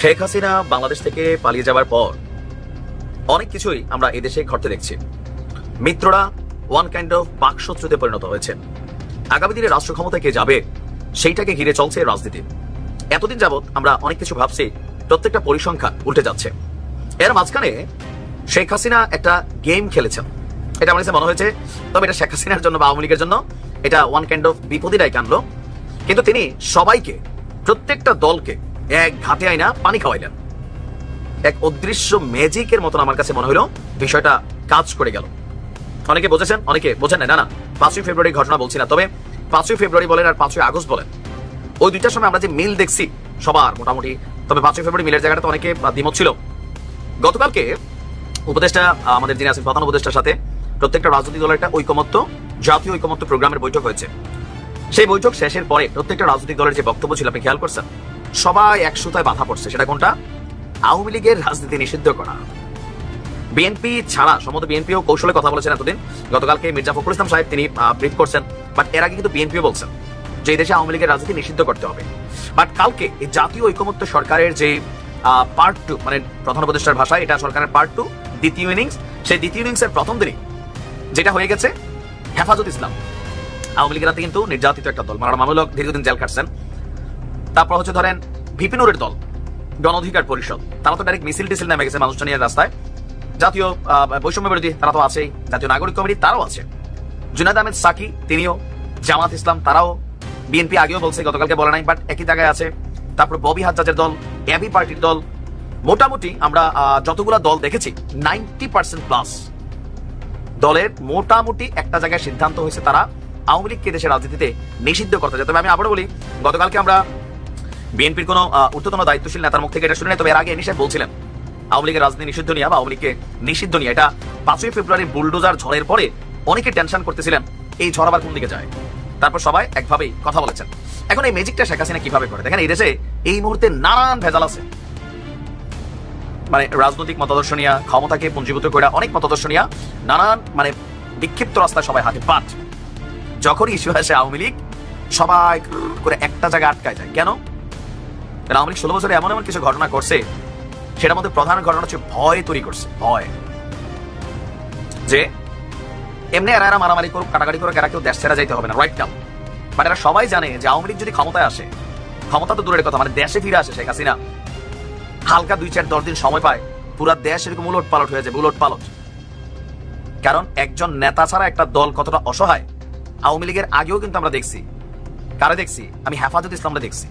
শেখ হাসিনা বাংলাদেশ থেকে পালিয়ে যাওয়ার পর অনেক কিছুই আমরা এদেশে ঘটতে দেখছি। মিত্ররা ওয়ান কাইন্ড অফ বাকশত্রুতে পরিণত হয়েছে। আগামী দিনে রাষ্ট্র ক্ষমতায় কে যাবে সেইটাকে ঘিরে চলছে রাজনীতি। এতদিন যাবৎ আমরা অনেক কিছু ভাবছি, প্রত্যেকটা পরিসংখ্যান উল্টে যাচ্ছে। এর মাঝখানে শেখ হাসিনা একটা গেম খেলেছেন, এটা আমার কাছে মনে হয়েছে। তবে এটা শেখ হাসিনার জন্য বা আওয়ামী লীগের জন্য এটা ওয়ান কাইন্ড অফ বিপদই ডাইকে আনলো। কিন্তু তিনি সবাইকে, প্রত্যেকটা দলকে এক ঘাটে আইনা পানি খাওয়াইলেন। এক অদৃশ্য ম্যাজিকের মতন আমার কাছে মনে হলো বিষয়টা কাজ করে গেল। অনেকে বুঝেছেন, অনেকে বোঝেন না। না 5ই ফেব্রুয়ারি ঘটনা বলছি না, তবে 5ই ফেব্রুয়ারি বলেন আর 5ই আগস্ট বলেন, ওই দুইটার সময় আমরা যে মিল দেখছি সবার মোটামুটি। তবে 5ই ফেব্রুয়ারি মিলের জায়গাটা তো অনেকে দ্বিমত ছিল। গতকালকে উপদেষ্টা, আমাদের যিনি আছেন প্রধান উপদেষ্টার সাথে প্রত্যেকটা রাজনৈতিক দলের একটা ঐকমত্য, জাতীয় ঐকমত্য প্রোগ্রামের বৈঠক হয়েছে। সেই বৈঠক শেষের পরে প্রত্যেকটা রাজনৈতিক দলের যে বক্তব্য ছিল, আপনি খেয়াল করছেন, সবাই এক সুতায় বাধা পড়ছে। সেটা কোনটা? আওয়ামী লীগের রাজনীতি নিষিদ্ধ করা। বিএনপি ছাড়া সম্ভবত বিএনপিও কৌশলে কথা বলেছেন এতদিন। গতকালকে মির্জা ফখরুল ইসলাম সাহেব তিনি ব্রিফ করছেন, বাট এর আগে কিন্তু বিএনপিও বলছেন যে এই দেশে আওয়ামী লীগের রাজনীতি নিষিদ্ধ করতে হবে। বাট কালকে এই জাতীয় ঐকমত্য সরকারের যে পার্ট 2, মানে প্রধান উপদেষ্টার ভাষায় এটা সরকারের পার্ট 2, দ্বিতীয় ইনিংস। সেই দ্বিতীয় ইনিংসের প্রথম দিনই যেটা হয়ে গেছে, হেফাজত ইসলাম আওয়ামী লীগের হাতে কিন্তু নির্যাতিত একটা দল, মাননীয় মামুনুল দীর্ঘদিন জেল কাটছেন। তারপর হচ্ছে ধরেন ভিপি নুরের দল, গণ অধিকার পরিষদ, তারা তো ডাইরেক্ট মিছিল টিছিল নেমে গেছে মানুষটা নিয়ে রাস্তায়। জাতীয় বৈষম্য বিরোধী তারা তো আছেই, জাতীয় নাগরিক কমিটি তারাও আছে, জুনায়েদ আহমেদ সাকি তিনিও, জামাত ইসলাম তারাও, বিএনপি আগেও বলছে, গতকালকে বলে নাই, বাট একই জায়গায় আছে। তারপর ববি হাজ্জাজের দল, এবি পার্টির দল, মোটামুটি আমরা যতগুলা দল দেখেছি 90% প্লাস দলের মোটামুটি একটা জায়গায় সিদ্ধান্ত হয়েছে তারা আওয়ামী লীগকে দেশের রাজনীতিতে নিষিদ্ধ করতে চায়। তবে আমি আবারও বলি, গতকালকে আমরা বিএনপির কোন ঊর্ধ্বতন দায়িত্বশীল নেতার মুখ থেকে এটা শুনে নাই। তবে এর আগে এনি সাহেব বলছিলেন আওয়ামী লীগের রাজনীতি নিষিদ্ধ নিয়ে বা আওয়ামী লীগকে নিষিদ্ধ নিয়ে, এটা 5ই ফেব্রুয়ারি বুলডোজার ঝড়ের পরে অনেকে টেনশন করতেছিলেন এই ঝড় আবার কোন দিকে যায়। তারপর সবাই একভাবেই কথা বলেছেন। এখন এই ম্যাজিকটা শেখ হাসিনা কিভাবে করে? দেখেন, এই দেশে এই মুহূর্তে নানান ভেজাল আছে, মানে রাজনৈতিক মতাদর্শ নিয়ে, ক্ষমতাকে পুঞ্জীভূত করে অনেক মতাদর্শ নিয়ে নানান মানে বিক্ষিপ্ত রাস্তায় সবাই হাঁটে। বাট যখন ইস্যু আসে আওয়ামী লীগ, সবাই করে একটা জায়গায় আটকায় যায়। কেন? কারণ আওয়ামী লীগ 16 বছরে এমন এমন কিছু ঘটনা করছে, সেটার মধ্যে প্রধান ঘটনা হচ্ছে ভয় তৈরি করছে। ভয় যে এমনি এরা মারামারি করুক, কাটাকাটি করুক, এরা কেউ দেশ ছেড়ে যাইতে হবে না, রাইট নাও। বাট এরা সবাই জানে যে আওয়ামী লীগ যদি ক্ষমতায় আসে, ক্ষমতা তো দূরের কথা, মানে দেশে ফিরে আসে শেখ হাসিনা, হালকা 2-4-10 দিন সময় পায়, পুরো দেশ এরকম উলট পালট হয়ে যাবে, উলট পালট। কারণ একজন নেতা ছাড়া একটা দল কতটা অসহায় আওয়ামী লীগের আগেও কিন্তু আমরা দেখছি। কারে দেখছি? আমি হেফাজত ইসলামটা দেখছি।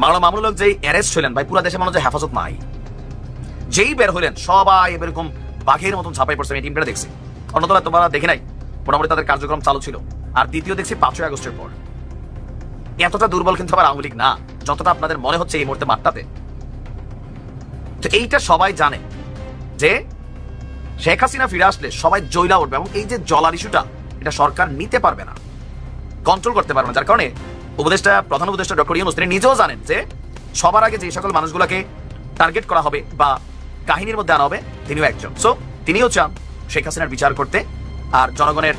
মাওলানা মামুনুল হক যেই অ্যারেস্ট হলেন, ভাই পুরা দেশে মনে হয় হেফাজত নাই, যেই বের হলেন সবাই এরকম বাঘের মতন ছাপাই পড়ছে। এই টিমটা দেখছি, অন্য দলে তোমরা দেখে নাই, মোটামুটি তাদের কার্যক্রম চালু ছিল। আর দ্বিতীয় দেখছি 5ই আগস্টের পর। এতটা দুর্বল কিন্তু আবার আওয়ামী লীগ না, যতটা আপনাদের মনে হচ্ছে এই মুহূর্তে মাঠটাতে। তো এইটা সবাই জানে যে শেখ হাসিনা ফিরে আসলে সবাই জয়লা উঠবে, এবং এই যে জলার ইস্যুটা, এটা সরকার নিতে পারবে না, কন্ট্রোল করতে পারবে না। যার কারণে উপদেষ্টা, প্রধান উপদেষ্টা ডক্টর ইউনূস তিনি নিজেও জানেন যে সবার আগে যে সকল মানুষগুলোকে টার্গেট করা হবে বা কাহিনীর মধ্যে আনা হবে, তিনিও একজন। সো তিনিও চান শেখ হাসিনার বিচার করতে। আর জনগণের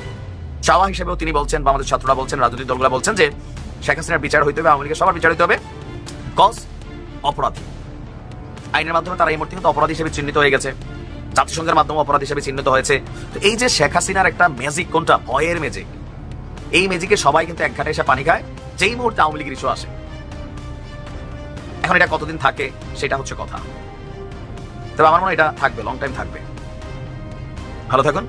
চাওয়া হিসেবেও তিনি বলছেন, বা আমাদের ছাত্ররা বলছেন, রাজনৈতিক দলগুলো বলছেন যে শেখ হাসিনার বিচার হইতে হবে, আওয়ামী লীগের সবার বিচার হইতে হবে। কজ অপরাধী, আইনের মাধ্যমে তারা এই মুহূর্তে কিন্তু অপরাধী হিসেবে চিহ্নিত হয়ে গেছে, জাতিসংঘের মাধ্যমে অপরাধী হিসেবে চিহ্নিত হয়েছে। তো এই যে শেখ হাসিনার একটা ম্যাজিক, কোনটা? ভয়ের ম্যাজিক। এই ম্যাজিকে সবাই কিন্তু এক ঘাটে এসে পানি খায় যেই মুহূর্তে আওয়ামী লীগের ইস্যু আসে। এখন এটা কতদিন থাকে সেটা হচ্ছে কথা, তবে আমার মনে হয় এটা থাকবে, লং টাইম থাকবে। ভালো থাকুন।